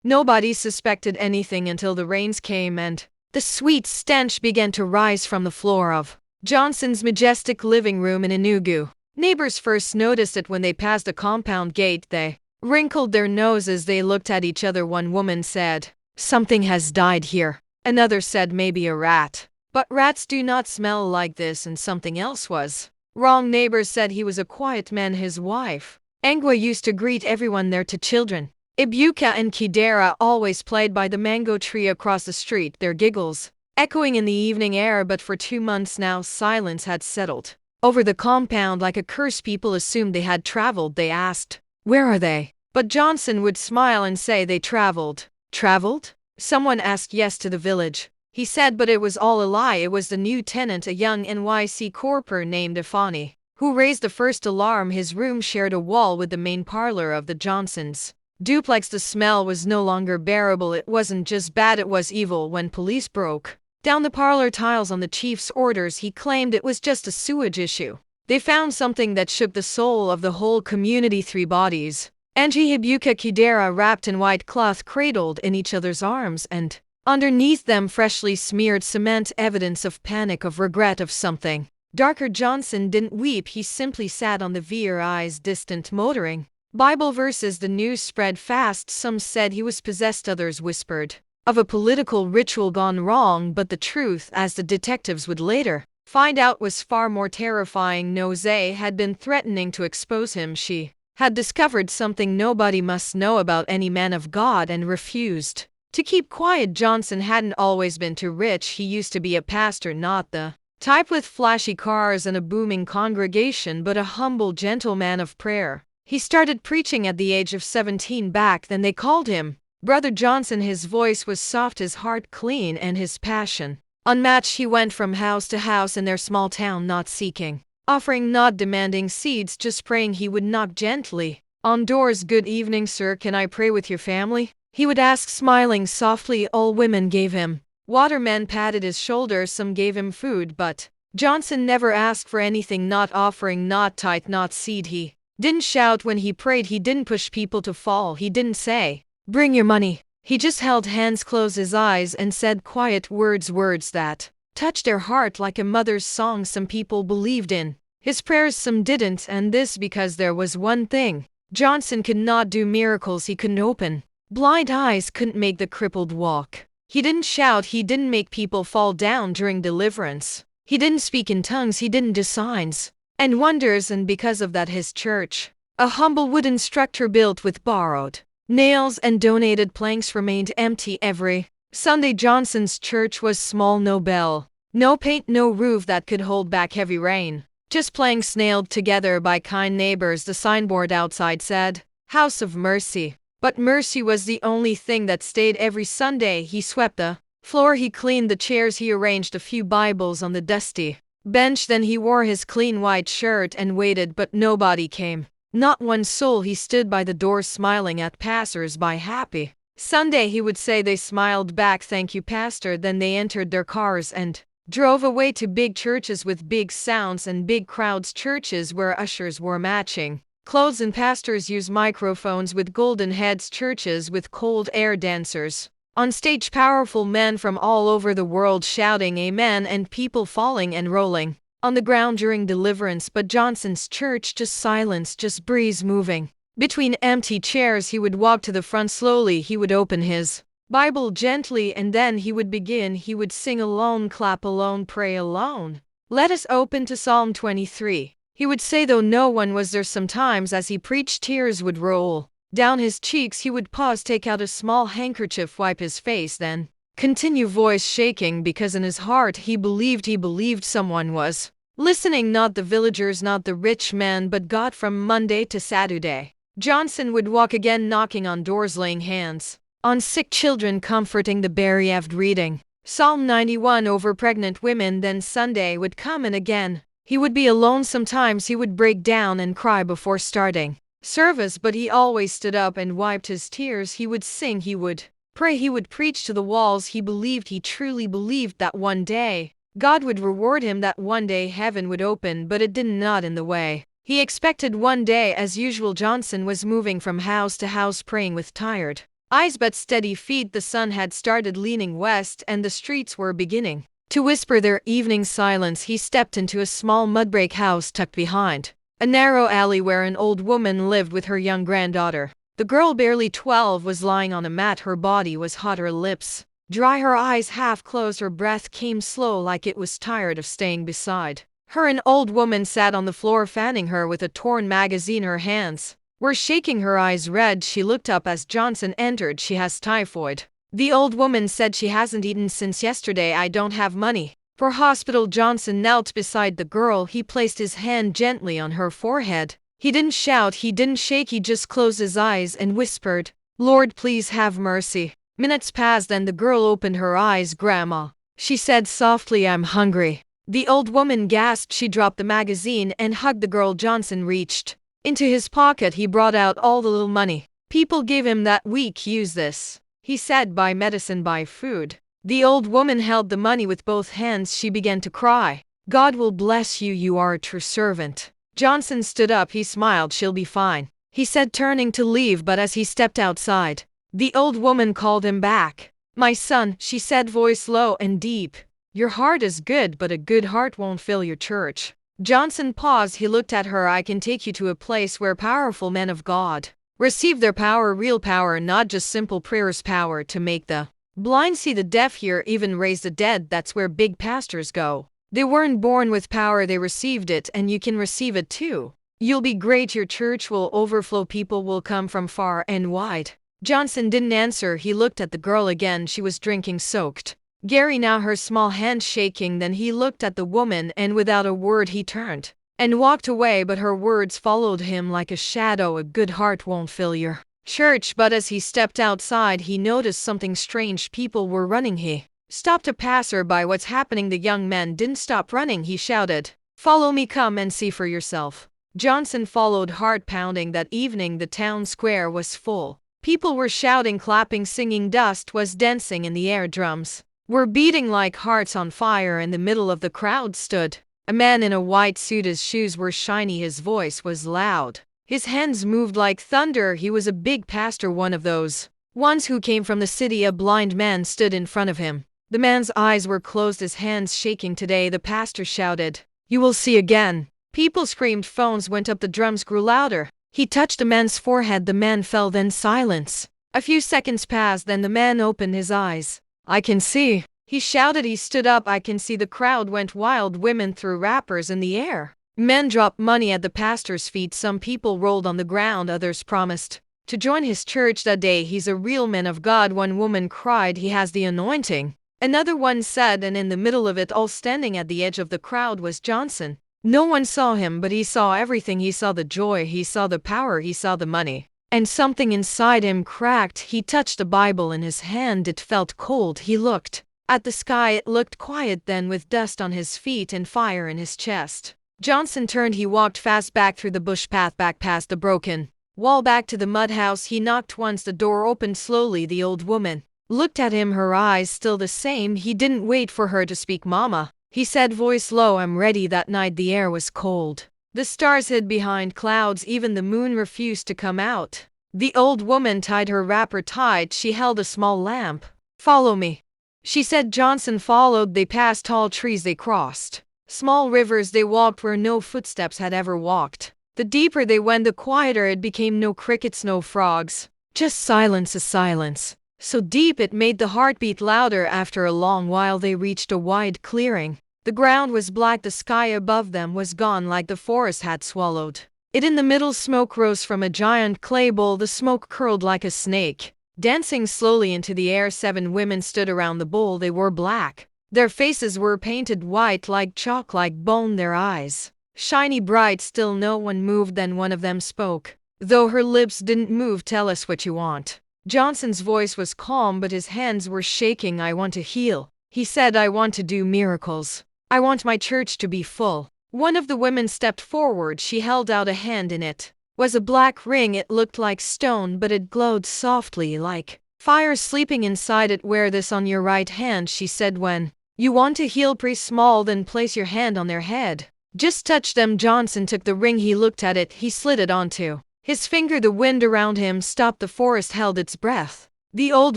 Nobody suspected anything until the rains came and the sweet stench began to rise from the floor of Johnson's majestic living room in Enugu. Neighbors first noticed it when they passed the compound gate. They wrinkled their noses. They looked at each other. One woman said, "Something has died here." Another said, "Maybe a rat. But rats do not smell like this," and something else was wrong. Neighbors said he was a quiet man. His wife, Angwa, used to greet everyone there. To children, Ibuka and Kidera always played by the mango tree across the street, their giggles echoing in the evening air. But for 2 months now, silence had settled over the compound like a curse. People assumed they had traveled. They asked, "Where are they?" But Johnson would smile and say, "They traveled." Traveled? Someone asked. "Yes, to the village," he said, but it was all a lie. It was the new tenant, a young NYC corper named Ifani, who raised the first alarm. His room shared a wall with the main parlor of the Johnsons' duplex. The smell was no longer bearable. It wasn't just bad, it was evil. When police broke down the parlor tiles on the chief's orders, he claimed it was just a sewage issue. They found something that shook the soul of the whole community. 3 bodies. Angie, Hibuka, Kidera, wrapped in white cloth, cradled in each other's arms, and underneath them freshly smeared cement, evidence of panic, of regret, of something darker. Johnson didn't weep. He simply sat on the veer, eyes distant, muttering Bible verses. The news spread fast. Some said he was possessed, others whispered of a political ritual gone wrong. But the truth, as the detectives would later find out, was far more terrifying. Nose had been threatening to expose him. She had discovered something nobody must know about any man of God and refused to keep quiet. Johnson hadn't always been too rich. He used to be a pastor, not the type with flashy cars and a booming congregation, but a humble, gentle man of prayer. He started preaching at the age of 17. Back then they called him Brother Johnson. His voice was soft, his heart clean, and his passion unmatched. He went from house to house in their small town, not seeking offering, not demanding seeds, just praying. He would knock gently on doors. "Good evening, sir. Can I pray with your family?" he would ask, smiling softly. All women gave him water, men patted his shoulder, some gave him food, but Johnson never asked for anything, not offering, not tithe, not seed. He didn't shout when he prayed. He didn't push people to fall. He didn't say, "Bring your money." He just held hands, closed his eyes, and said quiet words, words that touched their heart like a mother's song. Some people believed in his prayers, some didn't, and this because there was one thing Johnson could not do: miracles. He couldn't open blind eyes, couldn't make the crippled walk. He didn't shout. He didn't make people fall down during deliverance. He didn't speak in tongues. He didn't do signs and wonders. And because of that, his church, a humble wooden structure built with borrowed nails and donated planks, remained empty every Sunday. Johnson's church was small, no bell, no paint, no roof that could hold back heavy rain. Just planks nailed together by kind neighbors. The signboard outside said, "House of Mercy." But mercy was the only thing that stayed. Every Sunday he swept the floor, he cleaned the chairs, he arranged a few Bibles on the dusty bench. Then he wore his clean white shirt and waited, but nobody came. Not one soul. He stood by the door smiling at passers-by. Happy Sunday, he would say. They smiled back, "Thank you, Pastor." Then they entered their cars and drove away to big churches with big sounds and big crowds, churches where ushers wore matching clothes and pastors used microphones with golden heads, churches with cold air dancers on stage, powerful men from all over the world shouting amen, and people falling and rolling on the ground during deliverance. But Johnson's church, just silence, just breeze moving between empty chairs. He would walk to the front slowly. He would open his Bible gently, and then he would begin. He would sing alone, clap alone, pray alone. "Let us open to Psalm 23. He would say, though no one was there. Sometimes as he preached, tears would roll down his cheeks. He would pause, take out a small handkerchief, wipe his face, then continue, voice shaking, because in his heart he believed someone was listening. Not the villagers, not the rich men, but God. From Monday to Saturday, Johnson would walk again, knocking on doors, laying hands on sick children, comforting the bereaved, reading Psalm 91 over pregnant women. Then Sunday would come, and again he would be alone. Sometimes he would break down and cry before starting service, but he always stood up and wiped his tears. He would sing, he would pray, he would preach to the walls. He truly believed that one day God would reward him, that one day heaven would open, but it did not in the way he expected. One day, as usual, Johnson was moving from house to house, praying with tired eyes but steady feet. The sun had started leaning west and the streets were beginning to whisper their evening silence. He stepped into a small mud-brick house tucked behind a narrow alley where an old woman lived with her young granddaughter. The girl, barely 12, was lying on a mat. Her body was hot, her lips dry, her eyes half closed. Her breath came slow, like it was tired of staying beside her. An old woman sat on the floor, fanning her with a torn magazine. Her hands were shaking, her eyes red. She looked up as Johnson entered. "She has typhoid," the old woman said. "She hasn't eaten since yesterday. I don't have money for hospital." Johnson knelt beside the girl. He placed his hand gently on her forehead. He didn't shout, he didn't shake, he just closed his eyes and whispered, "Lord, please have mercy." Minutes passed and the girl opened her eyes. "Grandma," she said softly, "I'm hungry." The old woman gasped. She dropped the magazine and hugged the girl. Johnson reached into his pocket. He brought out all the little money people gave him that week. "Use this," he said. "Buy medicine, buy food." The old woman held the money with both hands. She began to cry. "God will bless you. You are a true servant." Johnson stood up. He smiled. "She'll be fine," he said, turning to leave, but as he stepped outside, the old woman called him back. "My son," she said, voice low and deep, "your heart is good, but a good heart won't fill your church." Johnson paused. He looked at her. "I can take you to a place where powerful men of God receive their power, real power, not just simple prayers, power to make the blind see, the deaf hear, even raise the dead. That's where big pastors go. They weren't born with power, they received it, and you can receive it too. You'll be great. Your church will overflow. People will come from far and wide." Johnson didn't answer. He looked at the girl again. She was drinking soaked Gary now, her small hand shaking. Then he looked at the woman, and without a word he turned and walked away, but her words followed him like a shadow. "A good heart won't fill your church." But as he stepped outside, he noticed something strange. People were running. He stopped a passerby. "What's happening?" The young man didn't stop running. He shouted, "Follow me, come and see for yourself." Johnson followed, heart pounding. That evening the town square was full. People were shouting, clapping, singing. Dust was dancing in the air. Drums were beating like hearts on fire. In the middle of the crowd stood a man in a white suit. His shoes were shiny. His voice was loud. His hands moved like thunder. He was a big pastor, one of those ones who came from the city. A blind man stood in front of him. The man's eyes were closed, his hands shaking. "Today," the pastor shouted, "you will see again." People screamed. Phones went up. The drums grew louder. He touched the man's forehead. The man fell. Then silence. A few seconds passed. Then the man opened his eyes. "I can see," he shouted. He stood up. "I can see." The crowd went wild. Women threw wrappers in the air. Men dropped money at the pastor's feet. Some people rolled on the ground. Others promised to join his church that day. "He's a real man of God." One woman cried, "He has the anointing." Another one said, and in the middle of it all, standing at the edge of the crowd, was Johnson. No one saw him, but he saw everything. He saw the joy, he saw the power, he saw the money. And something inside him cracked. He touched the Bible in his hand. It felt cold. He looked at the sky. It looked quiet then, with dust on his feet and fire in his chest. Johnson turned. He walked fast back through the bush path, back past the broken wall, back to the mud house. He knocked once. The door opened slowly. The old woman looked at him, her eyes still the same. He didn't wait for her to speak. "Mama," he said, voice low, "I'm ready." That night the air was cold. The stars hid behind clouds. Even the moon refused to come out. The old woman tied her wrapper tight. She held a small lamp. "Follow me," she said. Johnson followed. They passed tall trees. They crossed small rivers. They walked where no footsteps had ever walked. The deeper they went, the quieter it became. No crickets, no frogs. Just silence, a silence so deep it made the heartbeat louder. After a long while they reached a wide clearing. The ground was black. The sky above them was gone, like the forest had swallowed it. In the middle, smoke rose from a giant clay bowl. The smoke curled like a snake, dancing slowly into the air. 7 women stood around the bowl. They wore black. Their faces were painted white, like chalk, like bone. Their eyes shiny bright. Still no one moved. Then one of them spoke, though her lips didn't move. "Tell us what you want." Johnson's voice was calm, but his hands were shaking. "I want to heal," he said. "I want to do miracles. I want my church to be full." One of the women stepped forward. She held out a hand. In it was a black ring. It looked like stone, but it glowed softly, like fire sleeping inside it. "Wear this on your right hand," she said. "When you want to heal, pray small, then place your hand on their head. Just touch them." Johnson took the ring. He looked at it. He slid it onto his finger. The wind around him stopped. The forest held its breath. The old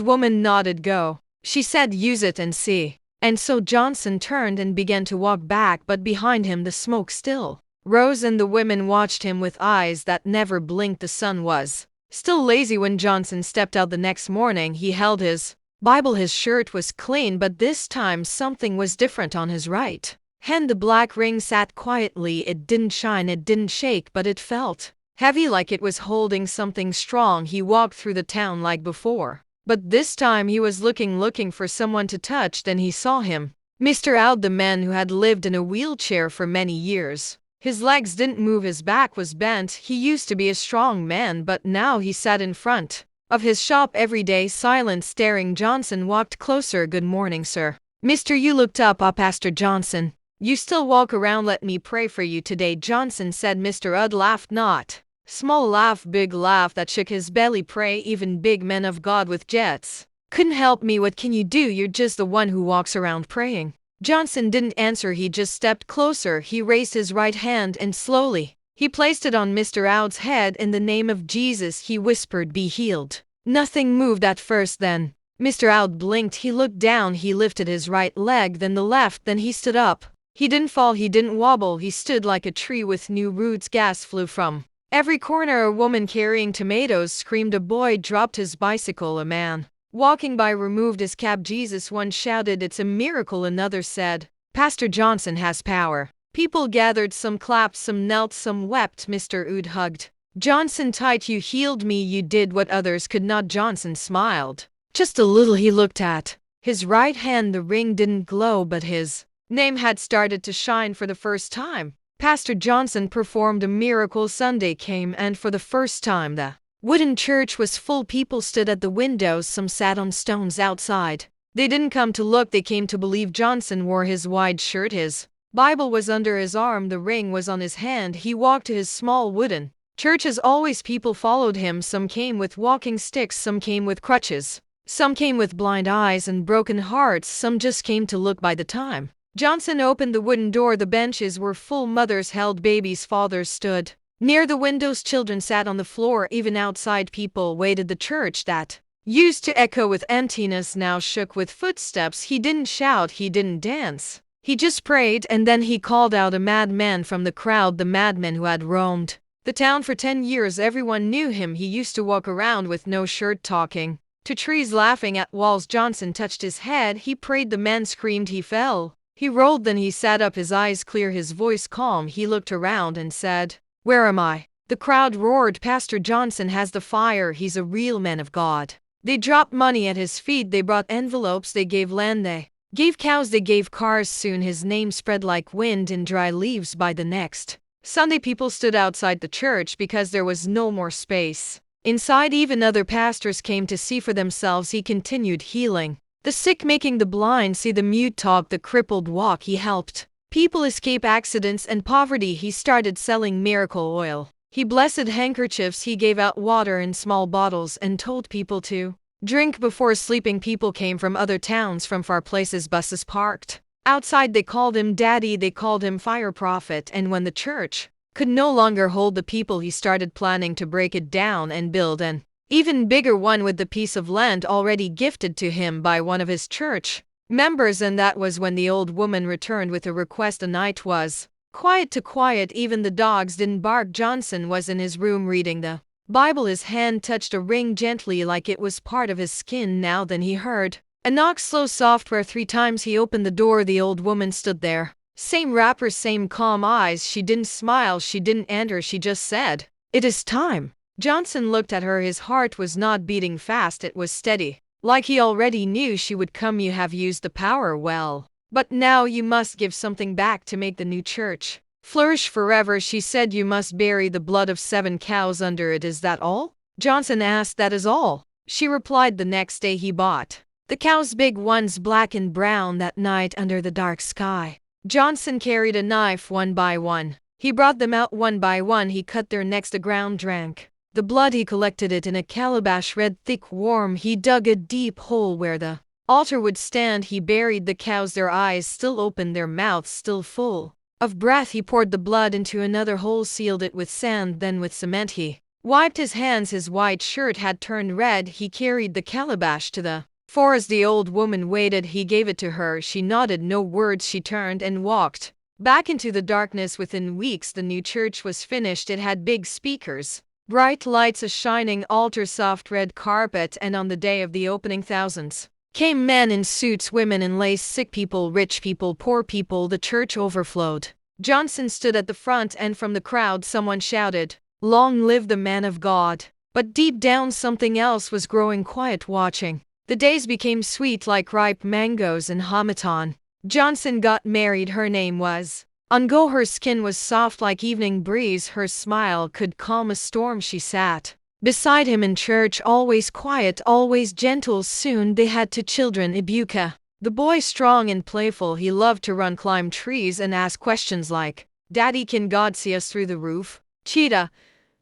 woman nodded. Go. She said, use it and see. And so Johnson turned and began to walk back, but behind him the smoke still rose and the women watched him with eyes that never blinked. The sun was still lazy when Johnson stepped out the next morning. He held his Bible. His shirt was clean, but this time something was different on his right hand. The black ring sat quietly. It didn't shine, it didn't shake, but it felt heavy, like it was holding something strong. He walked through the town like before, but this time he was looking for someone to touch. Then he saw him. Mr. Oud, the man who had lived in a wheelchair for many years. His legs didn't move, his back was bent. He used to be a strong man, but now he sat in front of his shop every day, silent, staring. Johnson walked closer. Good morning, sir. Mister, you looked up, Pastor Johnson. You still walk around. Let me pray for you today, Johnson said. Mr. Oud laughed, not small laugh, big laugh that shook his belly. Pray, even big men of God with jets couldn't help me. What can you do? You're just the one who walks around praying. Johnson didn't answer. He just stepped closer. He raised his right hand and slowly he placed it on Mr. Oud's head. In the name of Jesus, he whispered, be healed. Nothing moved at first. Then Mr. Oud blinked. He looked down. He lifted his right leg, then the left. Then he stood up. He didn't fall, he didn't wobble. He stood like a tree with new roots. Gas flew from every corner. A woman carrying tomatoes screamed. A boy dropped his bicycle. A man walking by removed his cap. Jesus, one shouted, it's a miracle. Another said, Pastor Johnson has power. People gathered, some clapped, some knelt, some wept. Mr. Oud hugged Johnson tight. You healed me, you did what others could not. Johnson smiled just a little. He looked at his right hand. The ring didn't glow, but his name had started to shine for the first time. Pastor Johnson performed a miracle. Sunday came, and for the first time the wooden church was full. People stood at the windows, some sat on stones outside. They didn't come to look, they came to believe. Johnson wore his wide shirt, his Bible was under his arm, the ring was on his hand. He walked to his small wooden church. As always, people followed him. Some came with walking sticks, some came with crutches, some came with blind eyes and broken hearts, some just came to look. By the time Johnson opened the wooden door, the benches were full. Mothers held babies, fathers stood near the windows, children sat on the floor. Even outside, people waited. The church that used to echo with emptiness now shook with footsteps. He didn't shout, he didn't dance, he just prayed. And then he called out a madman from the crowd, the madman who had roamed the town for 10 years. Everyone knew him. He used to walk around with no shirt, talking to trees, laughing at walls. Johnson touched his head. He prayed. The man screamed. He fell. He rolled, then he sat up, his eyes clear, his voice calm. He looked around and said, where am I? The crowd roared, Pastor Johnson has the fire. He's a real man of God. They dropped money at his feet. They brought envelopes. They gave land. They gave cows. They gave cars. Soon his name spread like wind in dry leaves. By the next Sunday, people stood outside the church because there was no more space inside. Even other pastors came to see for themselves. He continued healing the sick, making the blind see, the mute talk, the crippled walk. He helped people escape accidents and poverty. He started selling miracle oil. He blessed handkerchiefs. He gave out water in small bottles and told people to drink before sleeping. People came from other towns, from far places. Buses parked outside. They called him Daddy. They called him Fire Prophet. And when the church could no longer hold the people, he started planning to break it down and build an even bigger one with the piece of land already gifted to him by one of his church members. And that was when the old woman returned with a request. The night was quiet to quiet. Even the dogs didn't bark. Johnson was in his room reading the Bible. His hand touched a ring gently, like it was part of his skin now. Then he heard a knock, slow, soft, where 3 times. He opened the door. The old woman stood there. Same wrapper, same calm eyes. She didn't smile, she didn't enter, she just said, it is time. Johnson looked at her. His heart was not beating fast, it was steady, like he already knew she would come. You have used the power well, but now you must give something back to make the new church flourish forever. She said, you must bury the blood of 7 cows under it. Is that all? Johnson asked. That is all, she replied. The next day he bought the cows, big ones, black and brown. That night under the dark sky, Johnson carried a knife. One by one he brought them out. One by one he cut their necks. The ground drank the blood. He collected it in a calabash, red, thick, warm. He dug a deep hole where the altar would stand. He buried the cows, their eyes still open, their mouths still full of breath. He poured the blood into another hole, sealed it with sand, then with cement. He wiped his hands. His white shirt had turned red. He carried the calabash to the for as the old woman waited, he gave it to her. She nodded no words. She turned and walked back into the darkness. Within weeks the new church was finished. It had big speakers, bright lights, a shining altar, soft red carpet, and on the day of the opening thousands came, men in suits, women in lace, sick people, rich people, poor people. The church overflowed. Johnson stood at the front, and from the crowd someone shouted, "Long live the man of God." But deep down something else was growing quiet, watching. The days became sweet like ripe mangoes in Hamaton. Johnson got married. Her name was Ungo. Her skin was soft like evening breeze. Her smile could calm a storm. She sat beside him in church, always quiet, always gentle. Soon they had 2 children. Ibuka, the boy, strong and playful. He loved to run, climb trees, and ask questions like, "Daddy, can God see us through the roof?" Cheetah,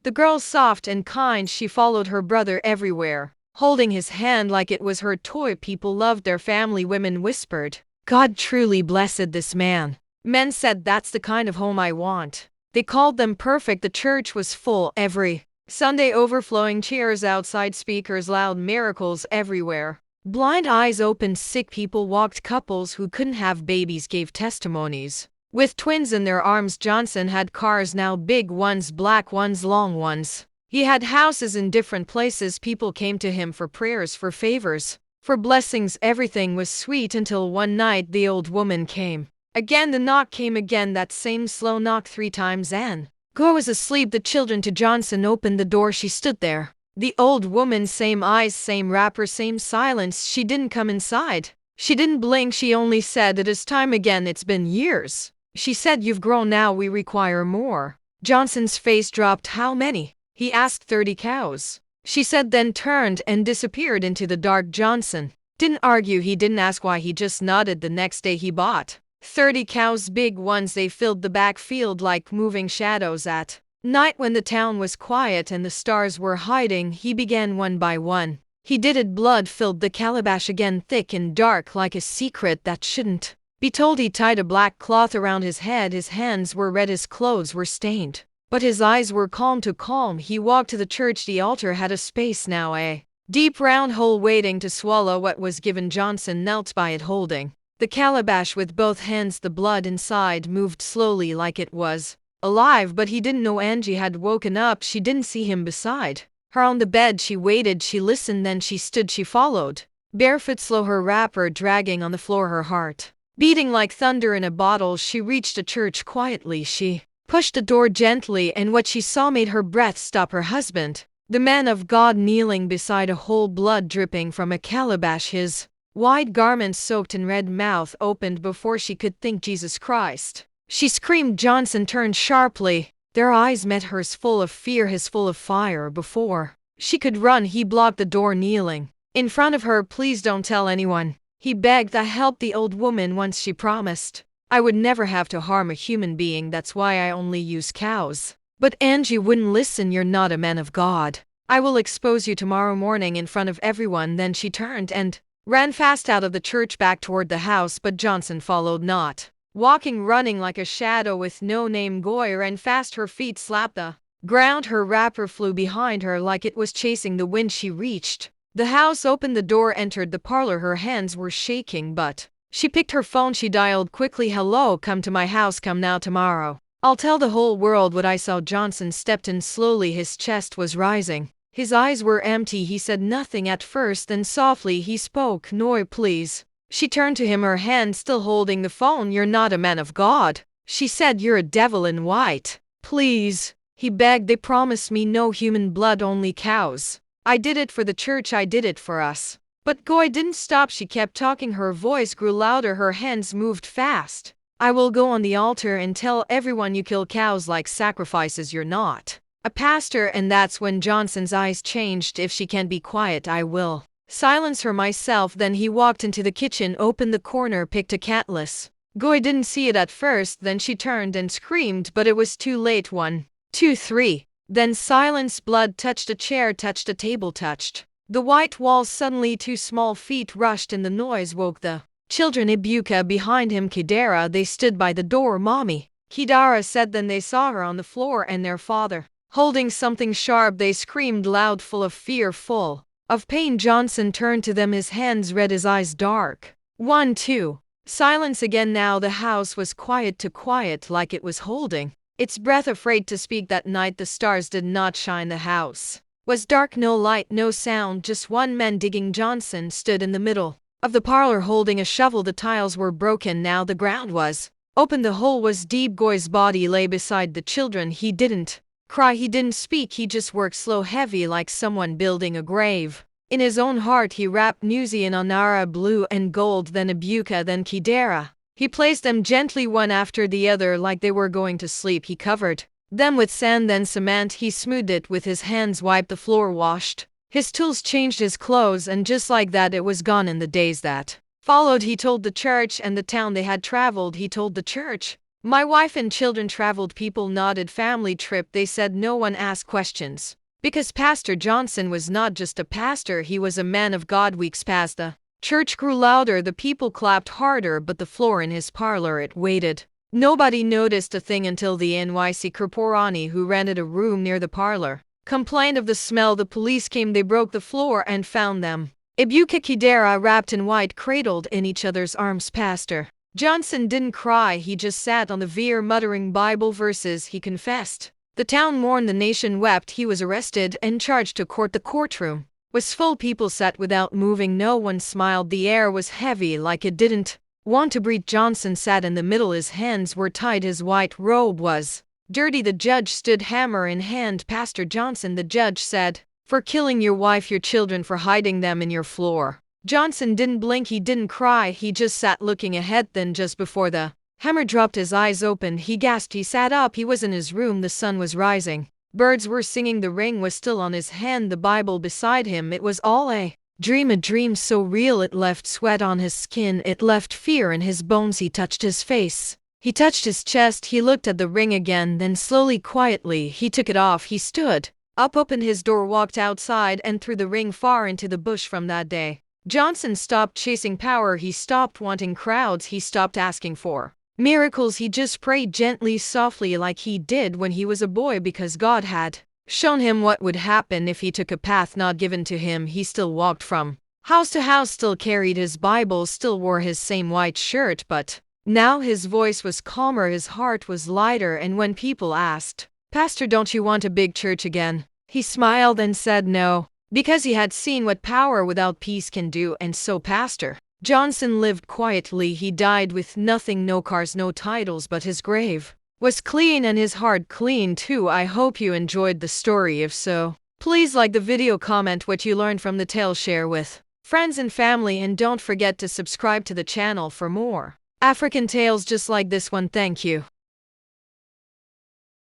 the girl, soft and kind. She followed her brother everywhere, holding his hand like it was her toy. People loved their family. Women whispered, "God truly blessed this man." Men said, "That's the kind of home I want." They called them perfect. The church was full every Sunday, overflowing, chairs outside, speakers loud, miracles everywhere. Blind eyes opened, sick people walked, couples who couldn't have babies gave testimonies with twins in their arms. Johnson had cars now, big ones, black ones, long ones. He had houses in different places. People came to him for prayers, for favors, for blessings. Everything was sweet until one night the old woman came. Again the knock came again, that same slow knock 3 times. Anne Go was asleep. The children to Johnson opened the door. She stood there. The old woman, same eyes, same wrapper, same silence. She didn't come inside. She didn't blink. She only said, "It is time again. It's been years." She said, "You've grown now. We require more." Johnson's face dropped. "How many?" He asked. 30 cows. She said, then turned and disappeared into the dark. Johnson didn't argue. He didn't ask why. He just nodded. The next day he bought 30 cows, big ones. They filled the backfield like moving shadows. At night, when the town was quiet and the stars were hiding, he began one by one. He did it. Blood filled the calabash again, thick and dark like a secret that shouldn't be told. He tied a black cloth around his head. His hands were red, his clothes were stained, but his eyes were calm to calm. He walked to the church. The altar had a space now, a deep round hole waiting to swallow what was given. Johnson knelt by it, holding the calabash with both hands. The blood inside moved slowly like it was alive, but he didn't know Angie had woken up. She didn't see him beside her on the bed. She waited, she listened, then she stood, she followed. Barefoot, slow, her wrapper dragging on the floor, her heart beating like thunder in a bottle. She reached the church quietly. She pushed the door gently, and what she saw made her breath stop. Her husband, the man of God, kneeling beside a hole, blood dripping from a calabash, his wide garments soaked in red, mouth opened before she could think. "Jesus Christ!" she screamed. Johnson turned sharply. Their eyes met hers, full of fear, his full of fire. Before she could run, he blocked the door, kneeling in front of her. "Please don't tell anyone," he begged. "I helped the old woman once. She promised I would never have to harm a human being. That's why I only use cows. But Angie wouldn't listen. You're not a man of God. I will expose you tomorrow morning in front of everyone." Then she turned and ran fast out of the church back toward the house, but Johnson followed, not walking, running like a shadow with no name. Goy ran fast. Her feet slapped the ground. Her wrapper flew behind her like it was chasing the wind. She reached the house, opened the door, entered the parlor. Her hands were shaking, but she picked her phone. She dialed quickly. "Hello, come to my house. Come now. Tomorrow I'll tell the whole world what I saw." Johnson stepped in slowly. His chest was rising. His eyes were empty. He said nothing at first, then softly he spoke. "Noy, please." She turned to him, her hand still holding the phone. "You're not a man of God," she said. "You're a devil in white." "Please," he begged. "They promised me no human blood, only cows. I did it for the church. I did it for us." But Goy didn't stop. She kept talking. Her voice grew louder. Her hands moved fast. "I will go on the altar and tell everyone you kill cows like sacrifices. You're not a pastor." And that's when Johnson's eyes changed. "If she can't be quiet, I will silence her myself." Then he walked into the kitchen, opened the corner, picked a cutlass. Goy didn't see it at first. Then she turned and screamed, but it was too late. 1, 2, 3. Then silence. Blood touched a chair, touched a table, touched the white walls. Suddenly 2 small feet rushed, and the noise woke the children. Ibuka behind him, Kidara. They stood by the door. "Mommy," Kidara said. Then they saw her on the floor and their father Holding something sharp, they screamed loud, full of fear, full of pain. Johnson turned to them, his hands red, his eyes dark. 1, 2. Silence again. Now the house was quiet, too quiet, like it was holding its breath, afraid to speak. That night the stars did not shine. The house was dark, no light, no sound, just one man digging. Johnson stood in the middle of the parlor holding a shovel. The tiles were broken, now the ground was open, the hole was deep. Goy's body lay beside the children. He didn't cry, he didn't speak, he just worked slow, heavy, like someone building a grave. In his own heart he rapped Nuzi and Onara, blue and gold, then Abuka, then Kidera. He placed them gently one after the other like they were going to sleep. He covered them with sand, then cement. He smoothed it with his hands, wiped the floor, washed his tools, changed his clothes, and just like that it was gone. In the days that followed, he told the church and the town they had traveled. He told the church, "My wife and children traveled." People nodded. Family trip, they said. No one asked questions. Because Pastor Johnson was not just a pastor, he was a man of God. Weeks passed, the church grew louder, the people clapped harder, but the floor in his parlor, it waited. Nobody noticed a thing until the NYC Korporani, who rented a room near the parlor, complained of the smell. The police came, they broke the floor and found them Ibuka, Kidera, wrapped in white, cradled in each other's arms. Pastor Johnson didn't cry, he just sat on the veer muttering Bible verses. He confessed. The town mourned, the nation wept. He was arrested and charged to court. The courtroom was full, people sat without moving, no one smiled. The air was heavy, like it didn't want to breathe. Johnson sat in the middle, his hands were tied, his white robe was dirty. The judge stood, hammer in hand. "Pastor Johnson," the judge said, "for killing your wife, your children, for hiding them in your floor." Johnson didn't blink, he didn't cry, he just sat looking ahead. Then just before the hammer dropped, his eyes opened, he gasped, he sat up. He was in his room, the sun was rising, birds were singing, the ring was still on his hand, the Bible beside him. It was all a dream so real it left sweat on his skin, it left fear in his bones. He touched his face, he touched his chest, he looked at the ring again, then slowly, quietly, he took it off. He stood up, opened his door, walked outside and threw the ring far into the bush. From that day, Johnson stopped chasing power, he stopped wanting crowds, he stopped asking for miracles. He just prayed gently, softly, like he did when he was a boy, because God had shown him what would happen if he took a path not given to him. He still walked from house to house, still carried his Bible, still wore his same white shirt, but now his voice was calmer, his heart was lighter. And when people asked, "Pastor, don't you want a big church again?" he smiled and said no, because he had seen what power without peace can do. And so Pastor Johnson lived quietly. He died with nothing, no cars, no titles, but his grave was clean and his heart clean too. I hope you enjoyed the story. If so, please like the video, comment what you learned from the tale, share with friends and family, and don't forget to subscribe to the channel for more African tales just like this one. Thank you.